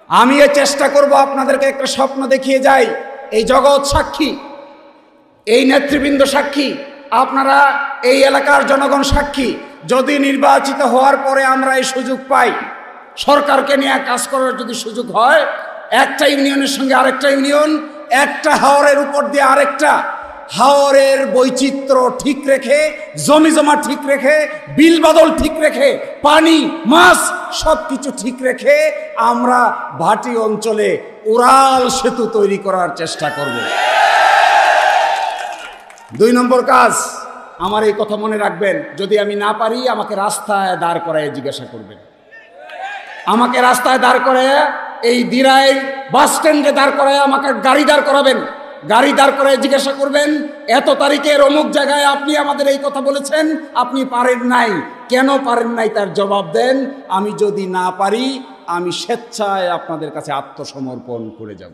আমি এ চেষ্টা করব আপনাদেরকে একটা স্বপ্ন দেখিয়ে যাই। এই জগৎ সাক্ষী, এই নেতৃবৃন্দ সাক্ষী, আপনারা এই এলাকার জনগণ সাক্ষী। যদি নির্বাচিত হওয়ার পরে আমরা এই সুযোগ পাই, সরকারকে নিয়ে কাজ করার যদি সুযোগ হয়, একটা ইউনিয়নের সঙ্গে আরেকটা ইউনিয়ন, একটা হাওরের উপর দিয়ে আরেকটা হাওরের বৈচিত্র্য ঠিক রেখে, জমি জমা ঠিক রেখে, বিল বাদল ঠিক রেখে, পানি মাছ সব কিছু ঠিক রেখে আমরা ভাটি অঞ্চলে উড়াল সেতু তৈরি করার চেষ্টা করব। 2 নম্বর কাজ, আমার এই কথা মনে রাখবেন, যদি আমি না পারি আমাকে রাস্তায় দাঁড় করায় জিজ্ঞাসা করবেন। আমাকে রাস্তায় দাঁড় করায়, এই দিরাই বাস স্ট্যান্ডে দাঁড় করায় আমাকে গাড়ি দাঁড় করাবেন। গাড়ি দাঁড় করায় জিজ্ঞাসা করবেন, এত তারিখের অমুক জায়গায় আপনি আমাদের এই কথা বলেছেন, আপনি পারেন নাই, কেন পারেন নাই তার জবাব দেন। আমি যদি না পারি, আমি স্বেচ্ছায় আপনাদের কাছে আত্মসমর্পণ করে যাব।